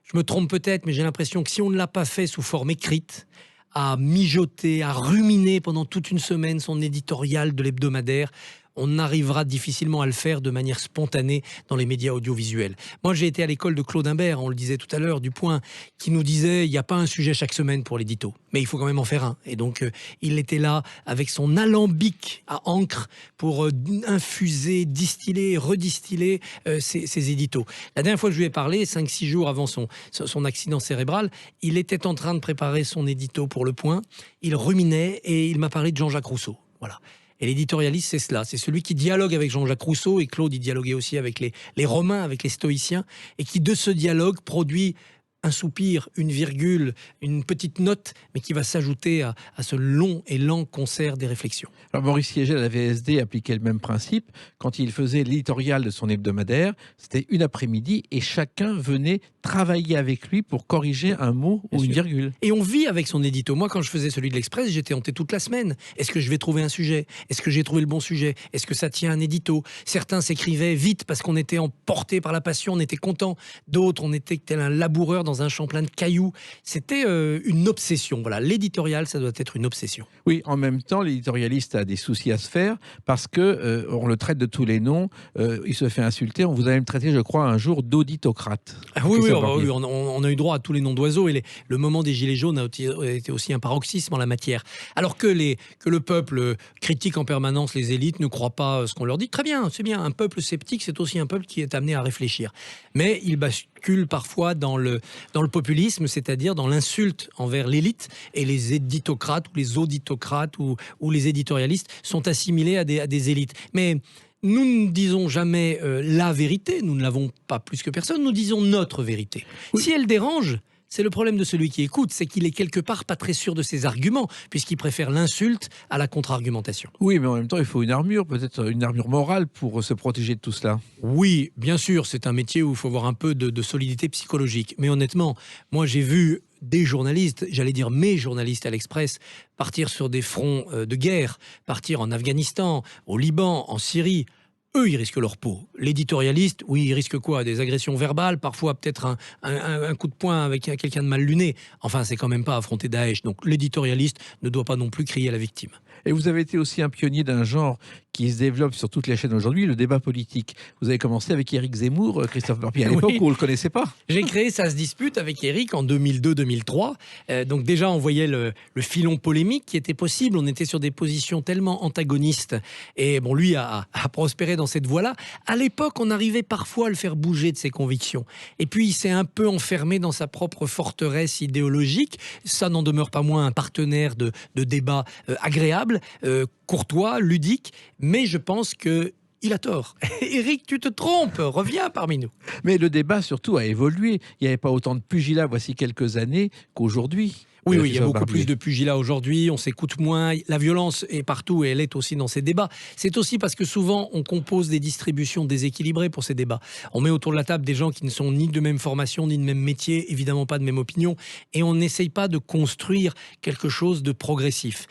je me trompe peut-être, mais j'ai l'impression que si on ne l'a pas fait sous forme écrite, à mijoter, à ruminer pendant toute une semaine son éditorial de l'hebdomadaire, on arrivera difficilement à le faire de manière spontanée dans les médias audiovisuels. Moi, j'ai été à l'école de Claude Imbert, on le disait tout à l'heure, du Point, qui nous disait il n'y a pas un sujet chaque semaine pour l'édito, mais il faut quand même en faire un. Et donc, il était là avec son alambic à encre pour infuser, distiller, redistiller ses éditos. La dernière fois que je lui ai parlé, 5-6 jours avant son accident cérébral, il était en train de préparer son édito pour Le Point. Il ruminait et il m'a parlé de Jean-Jacques Rousseau. Voilà. Et l'éditorialiste, c'est cela. C'est celui qui dialogue avec Jean-Jacques Rousseau, et Claude, il dialoguait aussi avec les Romains, avec les stoïciens, et qui, de ce dialogue, produit un soupir, une virgule, une petite note, mais qui va s'ajouter à ce long et lent concert des réflexions. Alors Maurice Siegel à la VSD appliquait le même principe. Quand il faisait l'éditorial de son hebdomadaire, c'était une après-midi et chacun venait travailler avec lui pour corriger un mot ou une virgule. Et on vit avec son édito. Moi, quand je faisais celui de l'Express, j'étais hanté toute la semaine. Est-ce que je vais trouver un sujet? Est-ce que j'ai trouvé le bon sujet? Est-ce que ça tient un édito? Certains s'écrivaient vite parce qu'on était emporté par la passion, on était content. D'autres, on était tel un laboureur dans un champ plein de cailloux. C'était une obsession. Voilà, l'éditorial, ça doit être une obsession. Oui, en même temps, l'éditorialiste a des soucis à se faire parce que on le traite de tous les noms. Il se fait insulter. On vous a même traité, je crois, un jour d'auditocrate. Ah oui, on a eu droit à tous les noms d'oiseaux et le moment des Gilets jaunes a été aussi un paroxysme en la matière. Alors que le peuple critique en permanence les élites, ne croit pas ce qu'on leur dit. Très bien, c'est bien. Un peuple sceptique, c'est aussi un peuple qui est amené à réfléchir. Mais il bascule parfois dans le populisme, c'est-à-dire dans l'insulte envers l'élite, et les éditocrates ou les auditocrates ou les éditorialistes sont assimilés à des élites. Mais nous ne disons jamais la vérité, nous ne l'avons pas plus que personne, nous disons notre vérité. Oui. Si elle dérange, c'est le problème de celui qui écoute, c'est qu'il est quelque part pas très sûr de ses arguments, puisqu'il préfère l'insulte à la contre-argumentation. Oui, mais en même temps, il faut une armure, peut-être une armure morale pour se protéger de tout cela. Oui, bien sûr, c'est un métier où il faut avoir un peu de solidité psychologique. Mais honnêtement, moi j'ai vu des journalistes, j'allais dire mes journalistes à l'Express, partir sur des fronts de guerre, partir en Afghanistan, au Liban, en Syrie. Eux, ils risquent leur peau. L'éditorialiste, oui, il risque quoi? Des agressions verbales, parfois peut-être un coup de poing avec quelqu'un de mal luné. Enfin, c'est quand même pas affronter Daesh. Donc l'éditorialiste ne doit pas non plus crier à la victime. Et vous avez été aussi un pionnier d'un genre qui se développe sur toutes les chaînes aujourd'hui, le débat politique. Vous avez commencé avec Éric Zemmour, Christophe Barbier, à l'époque où on ne le connaissait pas. J'ai créé Ça se dispute avec Éric en 2002-2003. Donc déjà, on voyait le filon polémique qui était possible. On était sur des positions tellement antagonistes. Et bon, lui a prospéré dans cette voie-là. À l'époque, on arrivait parfois à le faire bouger de ses convictions. Et puis, il s'est un peu enfermé dans sa propre forteresse idéologique. Ça n'en demeure pas moins un partenaire de débat agréable, courtois, ludique, mais je pense que il a tort. Éric, tu te trompes, reviens parmi nous. Mais le débat surtout a évolué. Il n'y avait pas autant de pugilat voici quelques années qu'aujourd'hui. Oui, il y a beaucoup plus de pugilat aujourd'hui, on s'écoute moins, la violence est partout et elle est aussi dans ces débats. C'est aussi parce que souvent on compose des distributions déséquilibrées pour ces débats. On met autour de la table des gens qui ne sont ni de même formation, ni de même métier, évidemment pas de même opinion, et on n'essaye pas de construire quelque chose de progressif.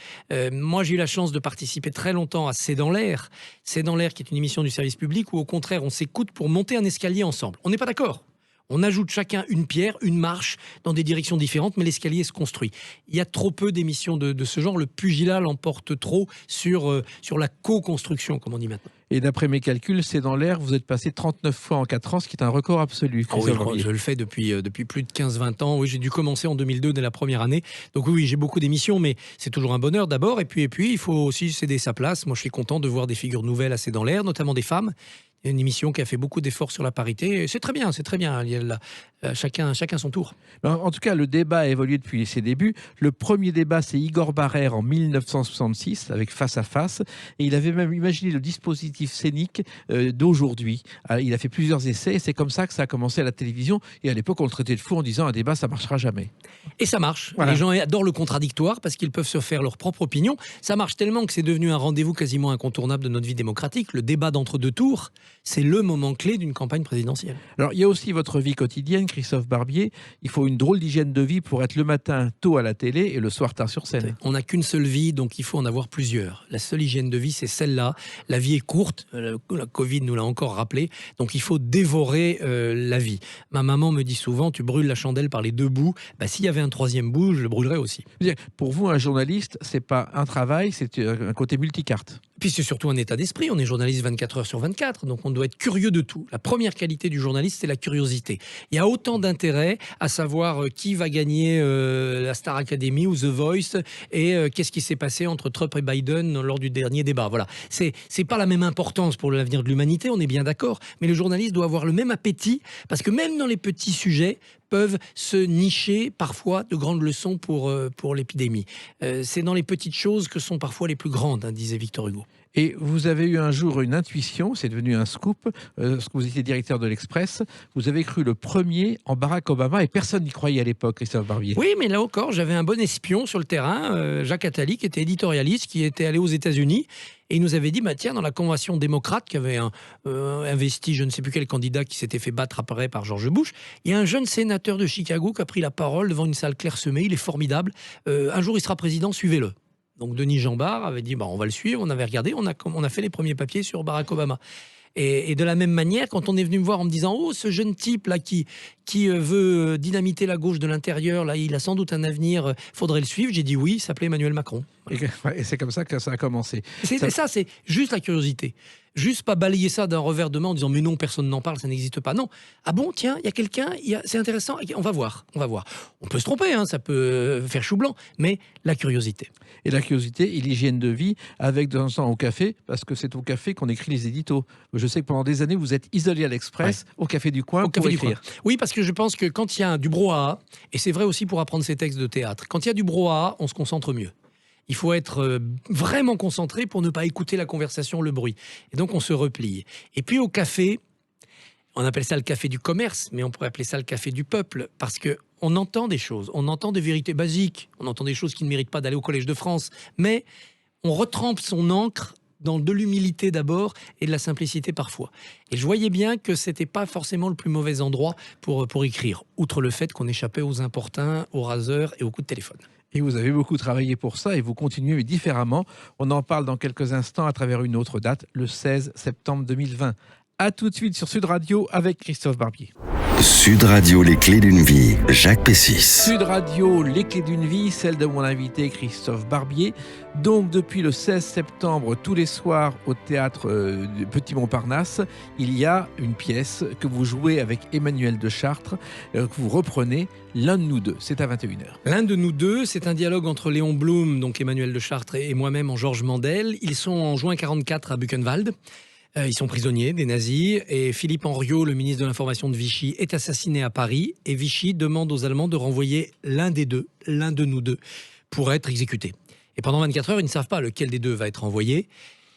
Moi j'ai eu la chance de participer très longtemps à C'est dans l'air. C'est dans l'air qui est une émission du service public où au contraire on s'écoute pour monter un escalier ensemble. On n'est pas d'accord. On ajoute chacun une pierre, une marche dans des directions différentes, mais l'escalier se construit. Il y a trop peu d'émissions de ce genre. Le pugilat l'emporte trop sur la co-construction, comme on dit maintenant. Et d'après mes calculs, C'est dans l'air, vous êtes passé 39 fois en 4 ans, ce qui est un record absolu. Oh oui, je le fais depuis plus de 15-20 ans. Oui, j'ai dû commencer en 2002, dès la première année. Donc oui, j'ai beaucoup d'émissions, mais c'est toujours un bonheur d'abord. Et puis, il faut aussi céder sa place. Moi, je suis content de voir des figures nouvelles à C'est dans l'air, notamment des femmes. Une émission qui a fait beaucoup d'efforts sur la parité. C'est très bien, c'est très bien. Il y a chacun son tour. En tout cas, le débat a évolué depuis ses débuts. Le premier débat, c'est Igor Barrère en 1966 avec Face à Face. Et il avait même imaginé le dispositif scénique d'aujourd'hui. Il a fait plusieurs essais et c'est comme ça que ça a commencé à la télévision. Et à l'époque, on le traitait de fou en disant un débat, ça marchera jamais. Et ça marche. Voilà. Les gens adorent le contradictoire parce qu'ils peuvent se faire leur propre opinion. Ça marche tellement que c'est devenu un rendez-vous quasiment incontournable de notre vie démocratique. Le débat d'entre deux tours, c'est le moment clé d'une campagne présidentielle. Alors, il y a aussi votre vie quotidienne, Christophe Barbier. Il faut une drôle d'hygiène de vie pour être le matin tôt à la télé et le soir tard sur scène. On n'a qu'une seule vie, donc il faut en avoir plusieurs. La seule hygiène de vie, c'est celle-là. La vie est courte, la Covid nous l'a encore rappelé, donc il faut dévorer la vie. Ma maman me dit souvent, tu brûles la chandelle par les deux bouts. S'il y avait un troisième bout, je le brûlerais aussi. Pour vous, un journaliste, c'est pas un travail, c'est un côté multicarte. puis c'est surtout un état d'esprit. On est journaliste 24 heures sur 24, donc on doit être curieux de tout. La première qualité du journaliste, c'est la curiosité. Il y a autant d'intérêt à savoir qui va gagner la Star Academy ou The Voice et qu'est-ce qui s'est passé entre Trump et Biden lors du dernier débat. Voilà. C'est pas la même importance pour l'avenir de l'humanité, on est bien d'accord, mais le journaliste doit avoir le même appétit, parce que même dans les petits sujets, peuvent se nicher parfois de grandes leçons pour l'épidémie. C'est dans les petites choses que sont parfois les plus grandes, hein, disait Victor Hugo. Et vous avez eu un jour une intuition, c'est devenu un scoop, lorsque vous étiez directeur de l'Express, vous avez cru le premier en Barack Obama et personne n'y croyait à l'époque, Christophe Barbier. Oui, mais là encore, j'avais un bon espion sur le terrain, Jacques Attali, qui était éditorialiste, qui était allé aux États-Unis. Et il nous avait dit, bah tiens, dans la convention démocrate qui avait investi je ne sais plus quel candidat qui s'était fait battre après par George Bush, il y a un jeune sénateur de Chicago qui a pris la parole devant une salle clairsemée, il est formidable, un jour il sera président, suivez-le. Donc Denis Jambard avait dit, bah, on va le suivre, on avait regardé, on a fait les premiers papiers sur Barack Obama. Et de la même manière, quand on est venu me voir en me disant, oh, ce jeune type là qui veut dynamiter la gauche de l'intérieur, là, il a sans doute un avenir, faudrait le suivre, j'ai dit oui, il s'appelait Emmanuel Macron. Et c'est comme ça que ça a commencé. C'est juste la curiosité. Juste pas balayer ça d'un revers de main en disant mais non, personne n'en parle, ça n'existe pas. Non. Ah bon, tiens, il y a quelqu'un, c'est intéressant, on va voir. On peut se tromper, hein, ça peut faire chou blanc, mais la curiosité. Et la curiosité et l'hygiène de vie avec de temps en temps au café, parce que c'est au café qu'on écrit les éditos. Je sais que pendant des années, vous êtes isolé à l'Express, au café du coin, pour écrire. Oui, parce que je pense que quand il y a du brouhaha, et c'est vrai aussi pour apprendre ces textes de théâtre, quand il y a du brouhaha, on se concentre mieux. Il faut être vraiment concentré pour ne pas écouter la conversation, le bruit. Et donc, on se replie. Et puis, au café, on appelle ça le café du commerce, mais on pourrait appeler ça le café du peuple, parce qu'on entend des choses, on entend des vérités basiques, on entend des choses qui ne méritent pas d'aller au Collège de France, mais on retrempe son encre dans de l'humilité d'abord et de la simplicité parfois. Et je voyais bien que c'était pas forcément le plus mauvais endroit pour écrire, outre le fait qu'on échappait aux importuns, aux raseurs et aux coups de téléphone. Et vous avez beaucoup travaillé pour ça et vous continuez différemment. On en parle dans quelques instants à travers une autre date, le 16 septembre 2020. A tout de suite sur Sud Radio avec Christophe Barbier. Sud Radio, les clés d'une vie, Jacques Pessis. Sud Radio, les clés d'une vie, celle de mon invité Christophe Barbier. Donc depuis le 16 septembre, tous les soirs au théâtre du Petit Montparnasse, il y a une pièce que vous jouez avec Emmanuel de Chartres, que vous reprenez, L'un de nous deux. C'est à 21h. L'un de nous deux, c'est un dialogue entre Léon Blum, donc Emmanuel de Chartres, et moi-même en Georges Mandel. Ils sont en juin 1944 à Buchenwald. Ils sont prisonniers des nazis et Philippe Henriot, le ministre de l'Information de Vichy, est assassiné à Paris et Vichy demande aux Allemands de renvoyer l'un des deux, l'un de nous deux, pour être exécuté. Et pendant 24 heures, ils ne savent pas lequel des deux va être envoyé.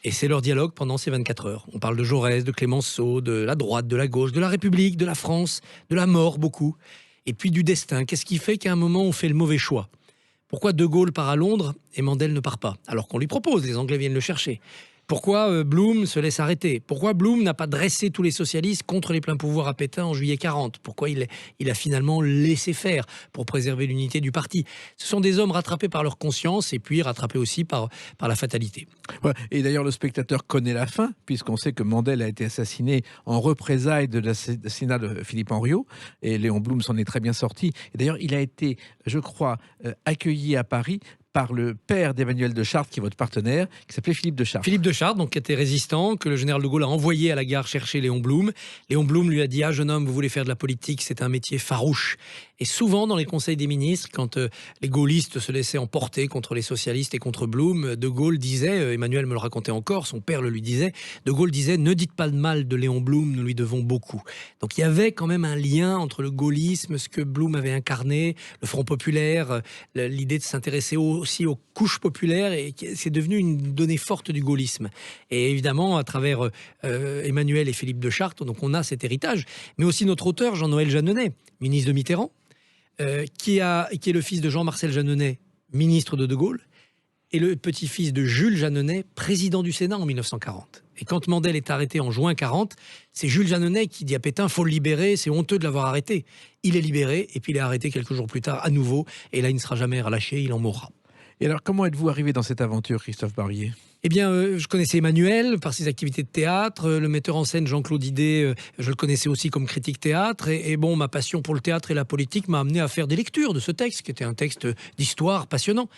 Et c'est leur dialogue pendant ces 24 heures. On parle de Jaurès, de Clémenceau, de la droite, de la gauche, de la République, de la France, de la mort beaucoup. Et puis du destin. Qu'est-ce qui fait qu'à un moment, on fait le mauvais choix ? Pourquoi De Gaulle part à Londres et Mandel ne part pas ? Alors qu'on lui propose, les Anglais viennent le chercher. Pourquoi Blum se laisse arrêter ? Pourquoi Blum n'a pas dressé tous les socialistes contre les pleins pouvoirs à Pétain en juillet 40 ? Pourquoi il a finalement laissé faire pour préserver l'unité du parti ? Ce sont des hommes rattrapés par leur conscience et puis rattrapés aussi par la fatalité. Ouais, et d'ailleurs, le spectateur connaît la fin, puisqu'on sait que Mandel a été assassiné en représailles de l'assassinat de Philippe Henriot, et Léon Blum s'en est très bien sorti. Et d'ailleurs, il a été, je crois, accueilli à Paris par le père d'Emmanuel de Chartres, qui est votre partenaire, qui s'appelait Philippe de Chartres. Philippe de Chartres, donc, qui était résistant, que le général de Gaulle a envoyé à la gare chercher Léon Blum. Léon Blum lui a dit « Ah, jeune homme, vous voulez faire de la politique, c'est un métier farouche ». Et souvent, dans les conseils des ministres, quand les gaullistes se laissaient emporter contre les socialistes et contre Blum, de Gaulle disait, Emmanuel me le racontait encore, son père le lui disait, de Gaulle disait « Ne dites pas de mal de Léon Blum, nous lui devons beaucoup ». Donc il y avait quand même un lien entre le gaullisme, ce que Blum avait incarné, le Front populaire, l'idée de s'intéresser aussi aux couches populaires, et c'est devenu une donnée forte du gaullisme. Et évidemment, à travers Emmanuel et Philippe de Chartres, donc on a cet héritage, mais aussi notre auteur, Jean-Noël Jeanneney, ministre de Mitterrand, qui est le fils de Jean-Marcel Jeanneney, ministre de Gaulle, et le petit-fils de Jules Jeanneney, président du Sénat en 1940. Et quand Mandel est arrêté en juin 40, c'est Jules Jeanneney qui dit à Pétain « faut le libérer, c'est honteux de l'avoir arrêté ». Il est libéré, et puis il est arrêté quelques jours plus tard à nouveau, et là il ne sera jamais relâché, il en mourra. Et alors, comment êtes-vous arrivé dans cette aventure, Christophe Barbier ? Eh bien, je connaissais Emmanuel par ses activités de théâtre. Le metteur en scène Jean-Claude Idé, je le connaissais aussi comme critique théâtre. Et bon, ma passion pour le théâtre et la politique m'a amené à faire des lectures de ce texte, qui était un texte d'histoire passionnant.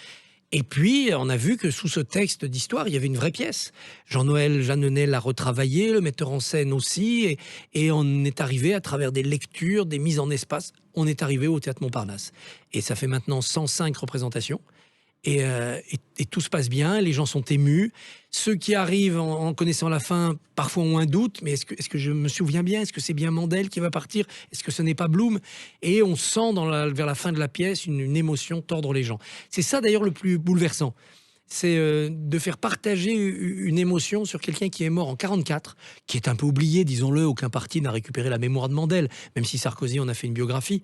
Et puis, on a vu que sous ce texte d'histoire, il y avait une vraie pièce. Jean-Noël Jeanneney l'a retravaillé, le metteur en scène aussi, et on est arrivé à travers des lectures, des mises en espace, on est arrivé au Théâtre Montparnasse. Et ça fait maintenant 105 représentations. Et tout se passe bien, les gens sont émus. Ceux qui arrivent en connaissant la fin, parfois ont un doute, mais est-ce que je me souviens bien? Est-ce que c'est bien Mandel qui va partir? Est-ce que ce n'est pas Bloom? Et on sent vers la fin de la pièce une émotion tordre les gens. C'est ça d'ailleurs le plus bouleversant. C'est de faire partager une émotion sur quelqu'un qui est mort en 44, qui est un peu oublié, disons-le, aucun parti n'a récupéré la mémoire de Mandel, même si Sarkozy en a fait une biographie.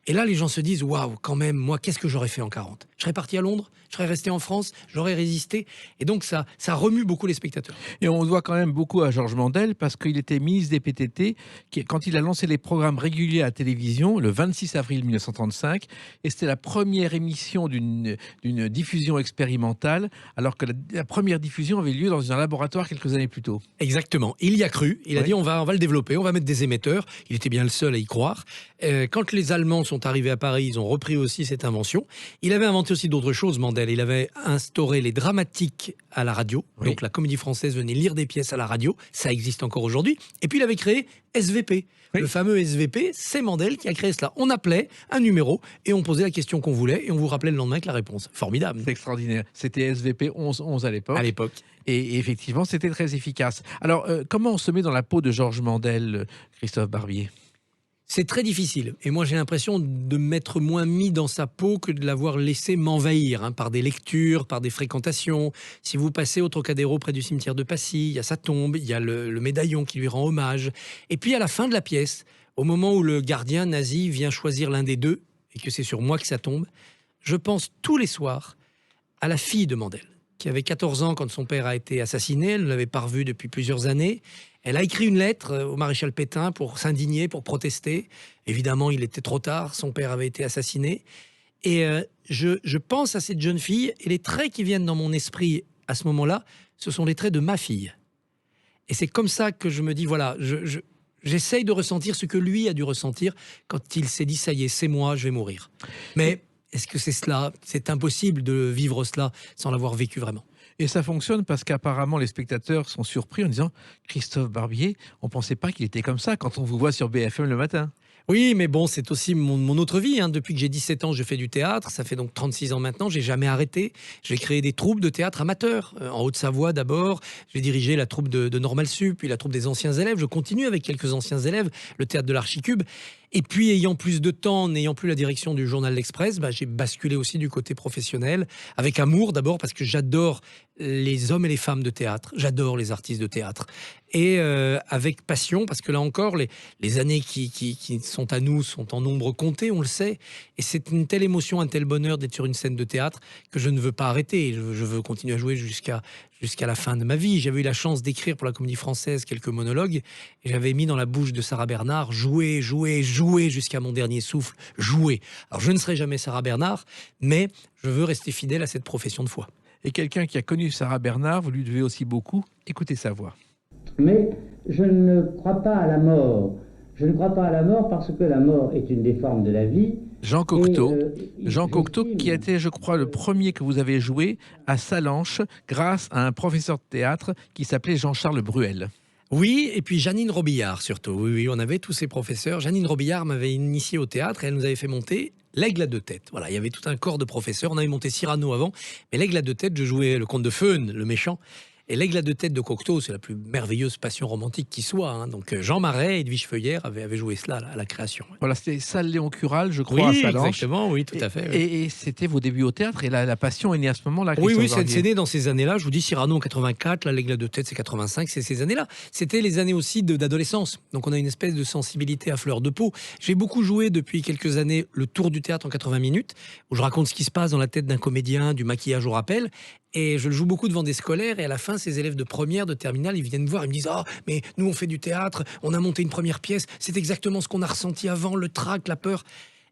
Et là, les gens se disent, waouh, quand même, moi, qu'est-ce que j'aurais fait en 40? Je serais parti à Londres, je serais resté en France, j'aurais résisté. Et donc, ça remue beaucoup les spectateurs. Et on doit quand même beaucoup à Georges Mandel parce qu'il était ministre des PTT quand il a lancé les programmes réguliers à la télévision le 26 avril 1935. Et c'était la première émission d'une diffusion expérimentale, alors que la première diffusion avait lieu dans un laboratoire quelques années plus tôt. Exactement. Il y a cru. Il a dit, on va le développer, on va mettre des émetteurs. Il était bien le seul à y croire. Quand les Allemands sont arrivés à Paris, ils ont repris aussi cette invention. Il avait inventé aussi d'autres choses, Mandel. Il avait instauré les dramatiques à la radio. Oui. Donc la Comédie Française venait lire des pièces à la radio. Ça existe encore aujourd'hui. Et puis il avait créé SVP. Oui. Le fameux SVP, c'est Mandel qui a créé cela. On appelait un numéro et on posait la question qu'on voulait et on vous rappelait le lendemain avec la réponse. Formidable. C'est extraordinaire. C'était SVP 11 à l'époque. À l'époque. Et effectivement, c'était très efficace. Alors, comment on se met dans la peau de Georges Mandel, Christophe Barbier ? C'est très difficile. Et moi, j'ai l'impression de m'être moins mis dans sa peau que de l'avoir laissé m'envahir par des lectures, par des fréquentations. Si vous passez au Trocadéro près du cimetière de Passy, il y a sa tombe, il y a le médaillon qui lui rend hommage. Et puis, à la fin de la pièce, au moment où le gardien nazi vient choisir l'un des deux, et que c'est sur moi que ça tombe, je pense tous les soirs à la fille de Mandel, qui avait 14 ans quand son père a été assassiné. Elle ne l'avait pas revu depuis plusieurs années. Elle a écrit une lettre au maréchal Pétain pour s'indigner, pour protester. Évidemment, il était trop tard, son père avait été assassiné. Et je pense à cette jeune fille, et les traits qui viennent dans mon esprit à ce moment-là, ce sont les traits de ma fille. Et c'est comme ça que je me dis, voilà, j'essaye de ressentir ce que lui a dû ressentir quand il s'est dit, ça y est, c'est moi, je vais mourir. Mais est-ce que c'est cela? C'est impossible de vivre cela sans l'avoir vécu vraiment. Et ça fonctionne parce qu'apparemment les spectateurs sont surpris en disant « Christophe Barbier, on ne pensait pas qu'il était comme ça quand on vous voit sur BFM le matin ». Oui, mais bon, c'est aussi mon autre vie. Depuis que j'ai 17 ans, je fais du théâtre. Ça fait donc 36 ans maintenant. J'ai jamais arrêté. J'ai créé des troupes de théâtre amateurs. En Haute-Savoie d'abord. J'ai dirigé la troupe de Normal Sup, puis la troupe des anciens élèves. Je continue avec quelques anciens élèves, le théâtre de l'Archicube. Et puis, ayant plus de temps, n'ayant plus la direction du journal L'Express, j'ai basculé aussi du côté professionnel. Avec amour d'abord, parce que j'adore les hommes et les femmes de théâtre. J'adore les artistes de théâtre. Et avec passion, parce que là encore, les années qui sont à nous sont en nombre compté, on le sait. Et c'est une telle émotion, un tel bonheur d'être sur une scène de théâtre que je ne veux pas arrêter. Je veux continuer à jouer jusqu'à la fin de ma vie. J'avais eu la chance d'écrire pour la Comédie Française quelques monologues et j'avais mis dans la bouche de Sarah Bernard « jouer, jouer, jouer jusqu'à mon dernier souffle, jouer ». Alors je ne serai jamais Sarah Bernard, mais je veux rester fidèle à cette profession de foi. Et quelqu'un qui a connu Sarah Bernard, vous lui devez aussi beaucoup. Écoutez sa voix. Mais je ne crois pas à la mort. Je ne crois pas à la mort parce que la mort est une des formes de la vie. Jean Cocteau, qui a été, je crois, le premier que vous avez joué à Sallanches grâce à un professeur de théâtre qui s'appelait Jean-Charles Bruel. Oui, et puis Janine Robillard surtout. Oui, on avait tous ces professeurs. Janine Robillard m'avait initié au théâtre et elle nous avait fait monter L'Aigle à deux têtes. Voilà, il y avait tout un corps de professeurs. On avait monté Cyrano avant, mais L'Aigle à deux têtes, je jouais le comte de Feun, le méchant. Et L'Aigle à deux têtes de Cocteau, c'est la plus merveilleuse passion romantique qui soit. Donc Jean Marais et Edwige Feuillère avaient joué cela à la création. Voilà, c'était Salle Léon Cural, je crois, oui, à Sallanches. Exactement, oui, tout à fait. Oui. Et c'était vos débuts au théâtre et la passion est née à ce moment-là. Oui, c'est né dans ces années-là. Je vous dis Cyrano en 84, L'Aigle à deux têtes, c'est 85, c'est ces années-là. C'était les années aussi d'adolescence. Donc on a une espèce de sensibilité à fleur de peau. J'ai beaucoup joué depuis quelques années le Tour du théâtre en 80 minutes, où je raconte ce qui se passe dans la tête d'un comédien, du maquillage au rappel. Et je le joue beaucoup devant des scolaires et à la fin, ces élèves de première, de terminale, ils viennent me voir, ils me disent « Ah, mais nous on fait du théâtre, on a monté une première pièce, c'est exactement ce qu'on a ressenti avant, le trac, la peur ».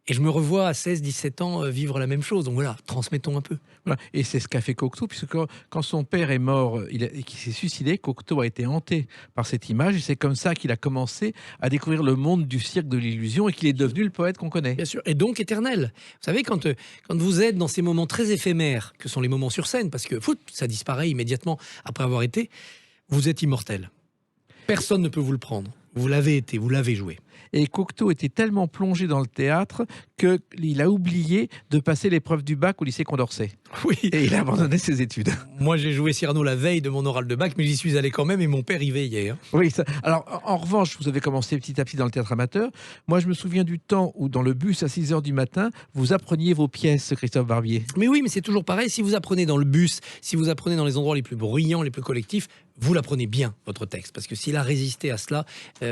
Et je me revois à 16, 17 ans vivre la même chose. Donc voilà, transmettons un peu. Voilà. Et c'est ce qu'a fait Cocteau, puisque quand son père est mort et qu'il s'est suicidé, Cocteau a été hanté par cette image. Et c'est comme ça qu'il a commencé à découvrir le monde du cirque de l'illusion et qu'il est devenu le poète qu'on connaît. Bien sûr, et donc éternel. Vous savez, quand vous êtes dans ces moments très éphémères, que sont les moments sur scène, parce que ça disparaît immédiatement après avoir été, vous êtes immortel. Personne ne peut vous le prendre. Vous l'avez été, vous l'avez joué. Et Cocteau était tellement plongé dans le théâtre qu'il a oublié de passer l'épreuve du bac au lycée Condorcet. Oui. Et il a abandonné ses études. Moi, j'ai joué Cyrano la veille de mon oral de bac, mais j'y suis allé quand même et mon père y veillait. Hein. Oui, alors en revanche, vous avez commencé petit à petit dans le théâtre amateur. Moi, je me souviens du temps où dans le bus à 6h du matin, vous appreniez vos pièces, Christophe Barbier. Mais oui, mais c'est toujours pareil. Si vous apprenez dans le bus, si vous apprenez dans les endroits les plus bruyants, les plus collectifs, vous l'apprenez bien, votre texte. Parce que s'il a résisté à cela,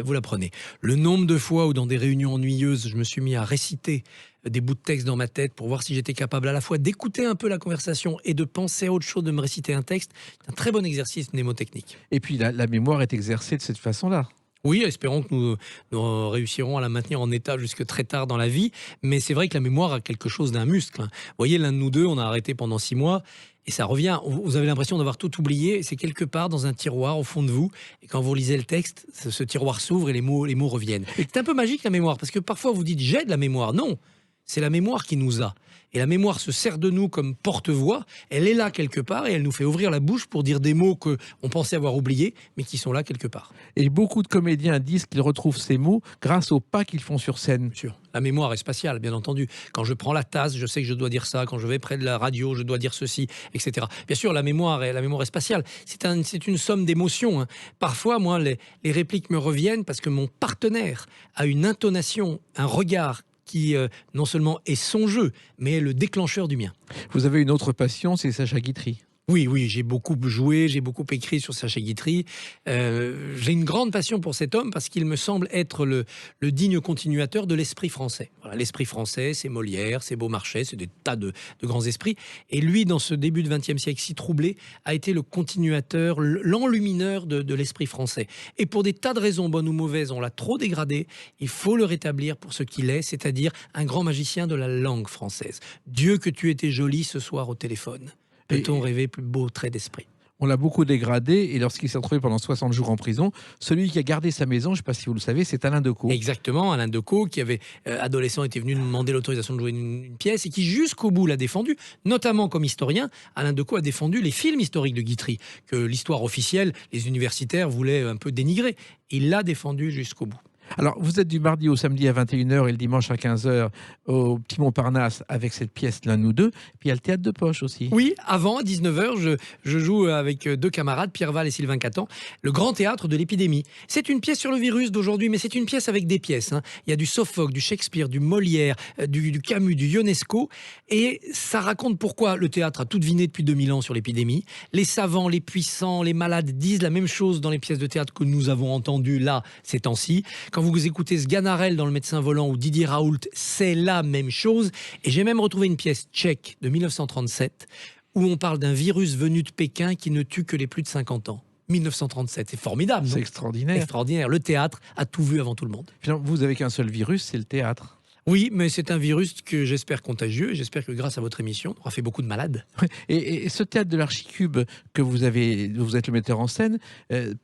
vous l'apprenez. Le nombre de fois où dans des réunions ennuyeuses, je me suis mis à réciter des bouts de texte dans ma tête pour voir si j'étais capable à la fois d'écouter un peu la conversation et de penser à autre chose, de me réciter un texte, c'est un très bon exercice mnémotechnique. Et puis la mémoire est exercée de cette façon-là. Oui, espérons que nous réussirons à la maintenir en état jusque très tard dans la vie. Mais c'est vrai que la mémoire a quelque chose d'un muscle. Vous voyez, l'un de nous deux, on a arrêté pendant 6 mois et ça revient. Vous avez l'impression d'avoir tout oublié et c'est quelque part dans un tiroir au fond de vous. Et quand vous lisez le texte, ce tiroir s'ouvre et les mots reviennent. Et c'est un peu magique la mémoire parce que parfois vous dites j'ai de la mémoire. Non, c'est la mémoire qui nous a. Et la mémoire se sert de nous comme porte-voix. Elle est là quelque part et elle nous fait ouvrir la bouche pour dire des mots qu'on pensait avoir oubliés, mais qui sont là quelque part. Et beaucoup de comédiens disent qu'ils retrouvent ces mots grâce au pas qu'ils font sur scène. Bien sûr. La mémoire est spatiale, bien entendu. Quand je prends la tasse, je sais que je dois dire ça. Quand je vais près de la radio, je dois dire ceci, etc. Bien sûr, la mémoire est spatiale. C'est une somme d'émotions. Hein. Parfois, moi, les répliques me reviennent parce que mon partenaire a une intonation, un regard qui non seulement est son jeu, mais est le déclencheur du mien. Vous avez une autre passion, c'est Sacha Guitry. Oui, j'ai beaucoup joué, j'ai beaucoup écrit sur Sacha Guitry. J'ai une grande passion pour cet homme parce qu'il me semble être le digne continuateur de l'esprit français. Voilà, l'esprit français, c'est Molière, c'est Beaumarchais, c'est des tas de grands esprits. Et lui, dans ce début du XXe siècle si troublé, a été le continuateur, l'enlumineur de l'esprit français. Et pour des tas de raisons, bonnes ou mauvaises, on l'a trop dégradé. Il faut le rétablir pour ce qu'il est, c'est-à-dire un grand magicien de la langue française. Dieu que tu étais jolie ce soir au téléphone. Peut-on rêver plus beau trait d'esprit? On l'a beaucoup dégradé et lorsqu'il s'est retrouvé pendant 60 jours en prison, celui qui a gardé sa maison, je ne sais pas si vous le savez, c'est Alain Decaux. Exactement, Alain Decaux qui avait, adolescent, était venu nous demander l'autorisation de jouer une pièce et qui jusqu'au bout l'a défendu, notamment comme historien. Alain Decaux a défendu les films historiques de Guitry, que l'histoire officielle, les universitaires voulaient un peu dénigrer. Il l'a défendu jusqu'au bout. Alors, vous êtes du mardi au samedi à 21h et le dimanche à 15h au Petit Montparnasse avec cette pièce L'un ou deux. Puis il y a le théâtre de poche aussi. Oui, avant, à 19h, je joue avec 2 camarades, Pierre Val et Sylvain Catan, le grand théâtre de l'épidémie. C'est une pièce sur le virus d'aujourd'hui, mais c'est une pièce avec des pièces. Hein. Il y a du Sophocle, du Shakespeare, du Molière, du Camus, du Ionesco. Et ça raconte pourquoi le théâtre a tout deviné depuis 2000 ans sur l'épidémie. Les savants, les puissants, les malades disent la même chose dans les pièces de théâtre que nous avons entendues là, ces temps-ci. Quand vous écoutez Sganarelle dans Le Médecin volant ou Didier Raoult, c'est la même chose. Et j'ai même retrouvé une pièce tchèque de 1937 où on parle d'un virus venu de Pékin qui ne tue que les plus de 50 ans. 1937, c'est formidable. C'est extraordinaire. Extraordinaire. Le théâtre a tout vu avant tout le monde. Finalement, vous avez qu'un seul virus, c'est le théâtre. Oui, mais c'est un virus que j'espère contagieux et j'espère que grâce à votre émission, on aura fait beaucoup de malades. Et ce théâtre de l'Archicube que vous êtes le metteur en scène,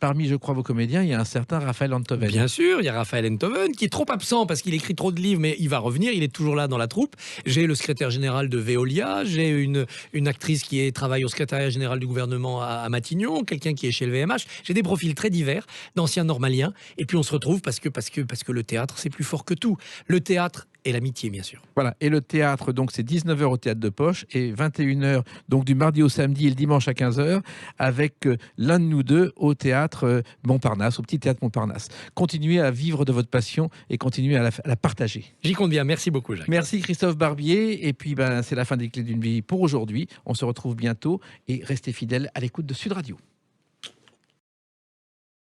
parmi, je crois, vos comédiens, il y a un certain Raphaël Enthoven. Bien sûr, il y a Raphaël Enthoven qui est trop absent parce qu'il écrit trop de livres, mais il va revenir, il est toujours là dans la troupe. J'ai le secrétaire général de Veolia, j'ai une actrice qui travaille au secrétariat général du gouvernement à Matignon, quelqu'un qui est chez le VMH. J'ai des profils très divers, d'anciens normaliens, et puis on se retrouve parce que le théâtre, c'est plus fort que tout. Le théâtre et l'amitié, bien sûr. Voilà, et le théâtre, donc c'est 19h au théâtre de poche et 21h, donc du mardi au samedi et le dimanche à 15h, avec L'un de nous deux au théâtre Montparnasse, au petit théâtre Montparnasse. Continuez à vivre de votre passion et continuez à la partager. J'y compte bien, merci beaucoup Jacques. Merci Christophe Barbier, et puis c'est la fin des Clés d'une vie pour aujourd'hui. On se retrouve bientôt et restez fidèles à l'écoute de Sud Radio.